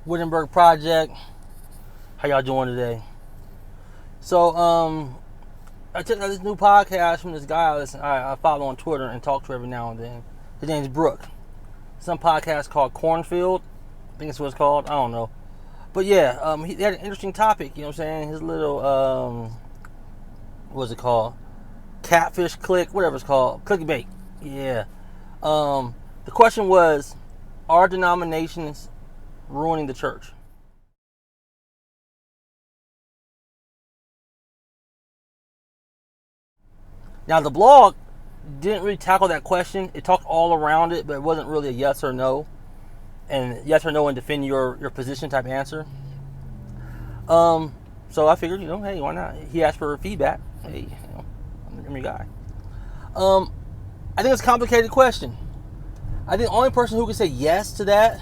Wittenberg Project. How y'all doing today? So, I took this new podcast from this guy I follow on Twitter and talk to every now and then. His name's Brooke. Some podcast called Cornfield. I think that's what it's called. I don't know. But yeah, he had an interesting topic, you know what I'm saying? His little, what's it called? Catfish click, whatever it's called. Clickbait. Yeah. The question was, are denominations ruining the church? Now, the blog didn't really tackle that question. It talked all around it, but it wasn't really a yes or no. And yes or no and defend your position type answer. So I figured, hey, why not? He asked for feedback. Hey, I'm your guy. I think it's a complicated question. I think the only person who can say yes to that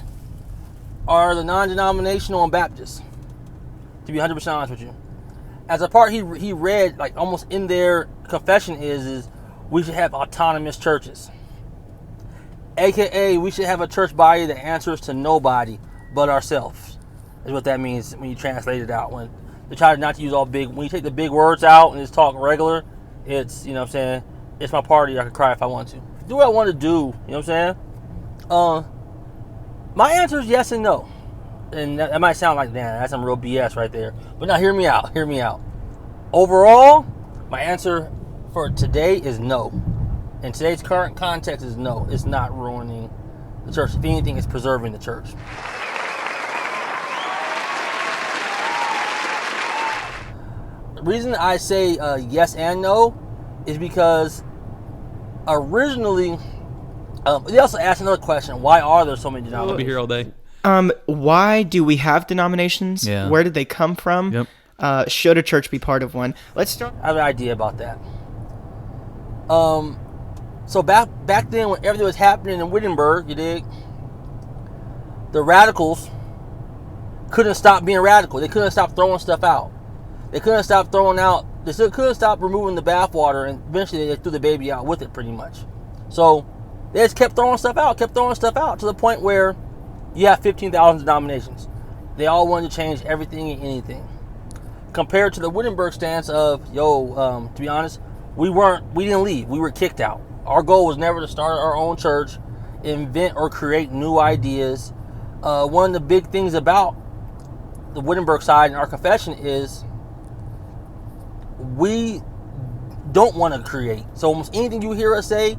are the non-denominational and Baptists, to be 100% honest with you. As a part he read, like almost in their confession is we should have autonomous churches. AKA, we should have a church body that answers to nobody but ourselves, is what that means when you translate it out. When they try not to use all big, when you take the big words out and just talk regular, it's, what I'm saying, it's my party, I can cry if I want to. Do what I want to do, you know what I'm saying? My answer is yes and no. And that might sound like, damn, that's some real BS right there. But now, hear me out. Overall, my answer for today is no. In today's current context is no. It's not ruining the church. If anything, it's preserving the church. The reason I say yes and no is because originally, they also asked another question. Why are there so many denominations? I'll be here all day. Why do we have denominations? Yeah. Where did they come from? Yep. Should a church be part of one? Let's start. I have an idea about that. So back then, when everything was happening in Wittenberg, you dig, the radicals couldn't stop being radical. They couldn't stop throwing stuff out. They couldn't stop they still couldn't stop removing the bathwater, and eventually they threw the baby out with it, pretty much. So they just kept throwing stuff out to the point where you have 15,000 denominations. They all wanted to change everything and anything. Compared to the Wittenberg stance of, to be honest, we didn't leave. We were kicked out. Our goal was never to start our own church, invent or create new ideas. One of the big things about the Wittenberg side in our confession is we don't want to create. So almost anything you hear us say,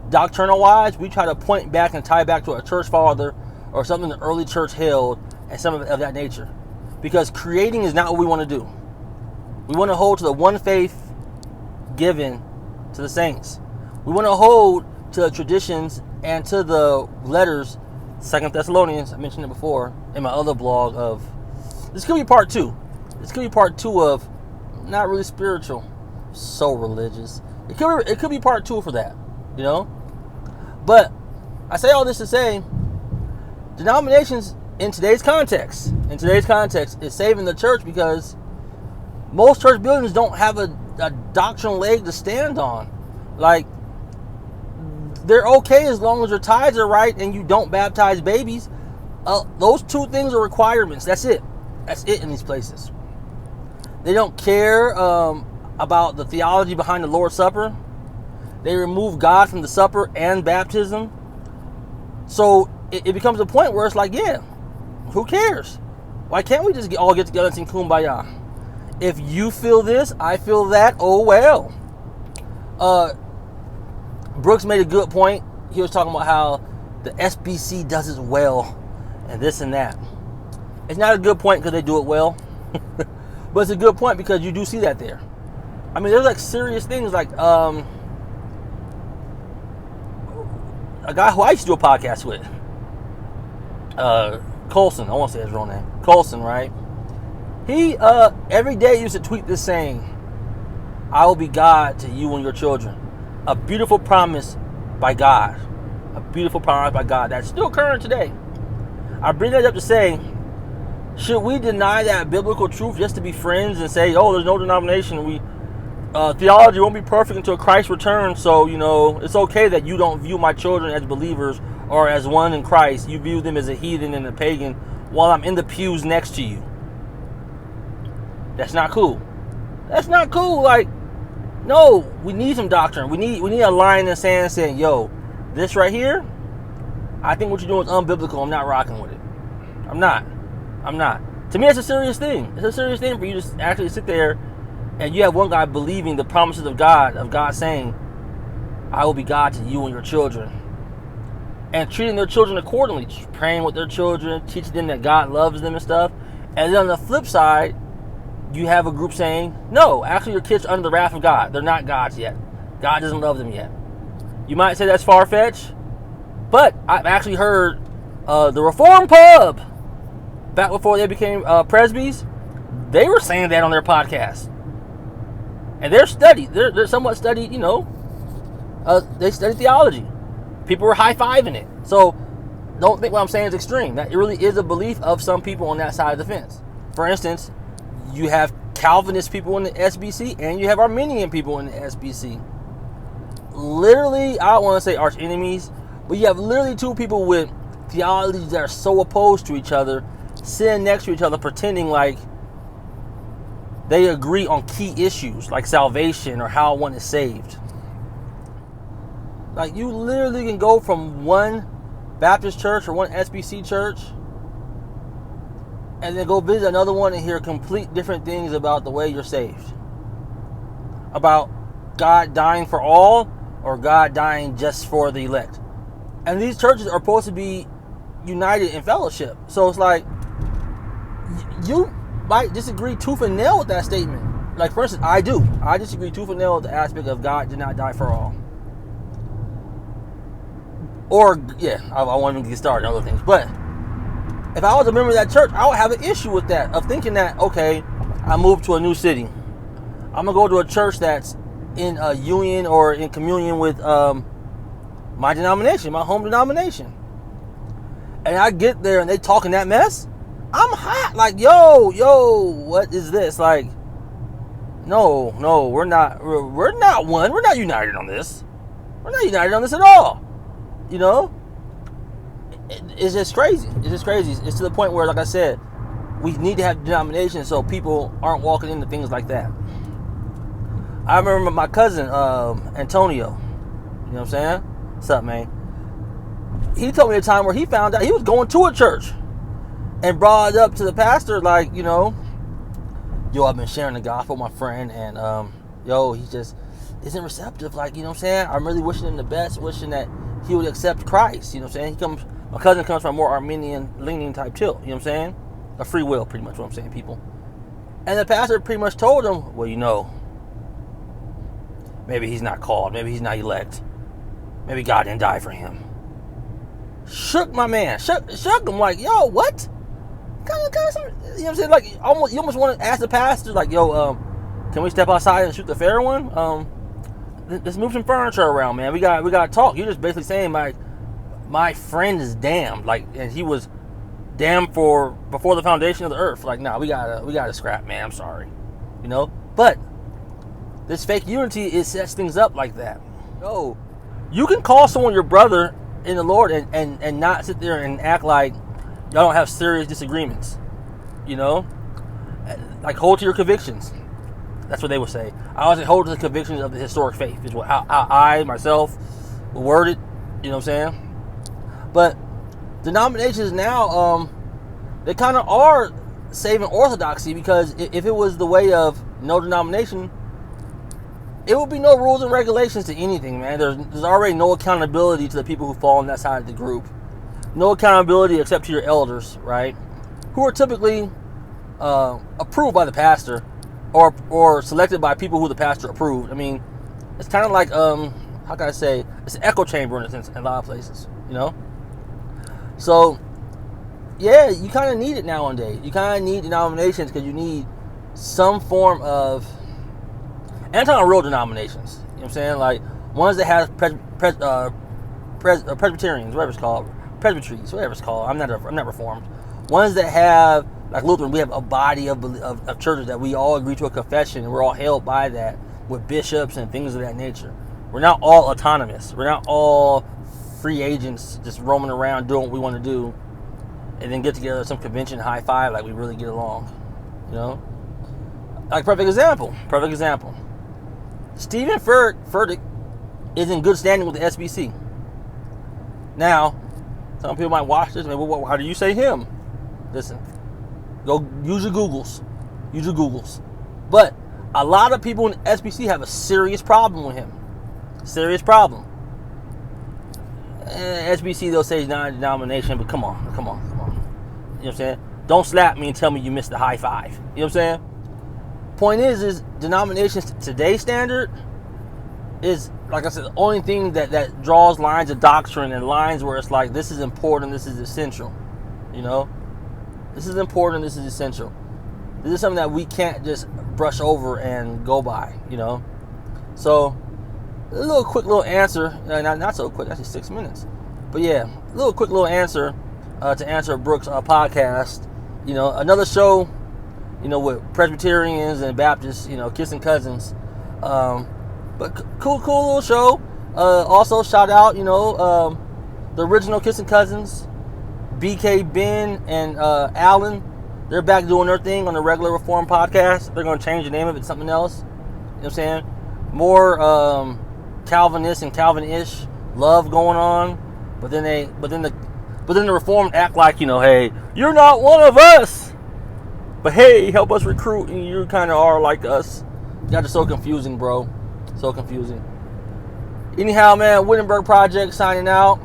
doctrinal wise, we try to point back and tie back to a church father or something the early church held and some of that nature. Because creating is not what we want to do. We want to hold to the one faith given to the saints. We want to hold to the traditions and to the letters, 2 Thessalonians, I mentioned it before in my other blog of, this could be part 2. This could be part 2 of not really spiritual, so religious. It could be part 2 for that, But I say all this to say, denominations in today's context is saving the church because most church buildings don't have a doctrinal leg to stand on. Like, they're okay as long as your tithes are right and you don't baptize babies. Those 2 things are requirements. That's it in these places. They don't care about the theology behind the Lord's Supper. They remove God from the supper and baptism. So it becomes a point where it's like, yeah, who cares? Why can't we just all get together and sing Kumbaya? If you feel this, I feel that, oh well. Brooks made a good point. He was talking about how the SBC does it well and this and that. It's not a good point because they do it well. But it's a good point because you do see that there. I mean, there's like serious things like a guy who I used to do a podcast with, Colson, I won't say his real name, Colson, right? He every day used to tweet this saying, I will be God to you and your children. A beautiful promise by God. A beautiful promise by God that's still current today. I bring that up to say, should we deny that biblical truth just to be friends and say, oh, there's no denomination, theology won't be perfect until Christ returns, so, it's okay that you don't view my children as believers or as one in Christ. You view them as a heathen and a pagan while I'm in the pews next to you. That's not cool. That's not cool. Like, no, we need some doctrine. We need a line in the sand saying, yo, this right here, I think what you're doing is unbiblical. I'm not rocking with it. I'm not. To me, it's a serious thing. It's a serious thing for you to actually sit there and you have one guy believing the promises of God saying, I will be God to you and your children. And treating their children accordingly, praying with their children, teaching them that God loves them and stuff. And then on the flip side, you have a group saying, no, actually your kids are under the wrath of God. They're not God's yet. God doesn't love them yet. You might say that's far-fetched, but I've actually heard the Reform Pub, back before they became Presbys, they were saying that on their podcast. And they're studied. They're somewhat studied, they studied theology. People were high-fiving it. So don't think what I'm saying is extreme. That it really is a belief of some people on that side of the fence. For instance, you have Calvinist people in the SBC and you have Arminian people in the SBC. Literally, I don't want to say arch enemies, but you have literally two people with theologies that are so opposed to each other, sitting next to each other, pretending like they agree on key issues like salvation or how one is saved. Like, you literally can go from one Baptist church or one SBC church and then go visit another one and hear complete different things about the way you're saved. About God dying for all or God dying just for the elect. And these churches are supposed to be united in fellowship. So it's like, you might disagree tooth and nail with that statement. Like, for instance, I do. I disagree tooth and nail with the aspect of God did not die for all. Or, yeah, I won't even get started on other things. But if I was a member of that church, I would have an issue with that. Of thinking that, okay, I moved to a new city. I'm going to go to a church that's in a union or in communion with my denomination, my home denomination. And I get there and they talking that mess. I'm hot. Like, yo, what is this? Like, no, we're not one. We're not united on this. We're not united on this at all. It's just crazy. It's to the point where, like I said, we need to have denominations so people aren't walking into things like that. I remember my cousin, Antonio. You know what I'm saying? What's up, man? He told me a time where he found out he was going to a church and brought it up to the pastor, like, yo, I've been sharing the gospel with my friend, and he just isn't receptive. Like, you know what I'm saying? I'm really wishing him the best, wishing that he would accept Christ. You know what I'm saying? My cousin comes from a more Armenian leaning type tilt. You know what I'm saying? A free will, pretty much what I'm saying, people. And the pastor pretty much told him, well, maybe he's not called, maybe he's not elect, maybe God didn't die for him. Shook my man, shook him like, yo, what? Kind of some, you know what I'm saying? Like, you almost want to ask the pastor, like, yo, can we step outside and shoot the fair one? Let's move some furniture around, man. We got to talk. You're just basically saying my friend is damned, like, and he was damned before the foundation of the earth. Like, nah, we gotta scrap, man. I'm sorry, But this fake unity, it sets things up like that. No, you can call someone your brother in the Lord and not sit there and act like y'all don't have serious disagreements. Like, hold to your convictions. That's what they would say. I always say hold to the convictions of the historic faith, is what how I myself would word it. You know what I'm saying? But denominations now, they kind of are saving orthodoxy, because if it was the way of no denomination, it would be no rules and regulations to anything, man. There's already no accountability to the people who fall on that side of the group. No accountability except to your elders, right? Who are typically approved by the pastor, or selected by people who the pastor approved. I mean, it's kind of like, how can I say? It's an echo chamber in a sense in a lot of places, So, yeah, you kind of need it nowadays. You kind of need denominations because you need some form of, and I'm talking real denominations. You know what I'm saying? Like, ones that have Presbyterians, whatever it's called, presbyteries, whatever it's called. I'm not Reformed. Ones that have, like Lutheran, we have a body of churches that we all agree to a confession, and we're all held by that with bishops and things of that nature. We're not all autonomous. We're not all free agents just roaming around doing what we want to do. and then get together at some convention, high five, like we really get along, you know? Like, perfect example. Stephen Furtick is in good standing with the SBC. Now, some people might watch this and say, well, how do you say him? Listen, go use your Googles. But a lot of people in the SBC have a serious problem with him. Serious problem. SBC, they'll say he's not a denomination, but come on. You know what I'm saying? Don't slap me and tell me you missed the high five. You know what I'm saying? Point is denominations today's standard is, like I said, the only thing that draws lines of doctrine and lines where it's like, this is important, this is essential. You know? This is important, this is essential. This is something that we can't just brush over and go by, you know? So, a quick little answer, not so quick, actually 6 minutes. But yeah, quick little answer to answer Brooks' podcast. You know, another show, you know, with Presbyterians and Baptists, you know, kissing cousins. But cool little show. Also, shout out, you know, the original Kissing Cousins, BK, Ben, and Alan. They're back doing their thing on the Regular Reform podcast. They're going to change the name of it to something else. You know what I'm saying? More Calvinist and Calvin-ish love going on. But then the Reformed act like, you know, hey, you're not one of us. But hey, help us recruit, and you kind of are like us. Got it so confusing, bro. So confusing. Anyhow, man, Wittenberg Project signing out.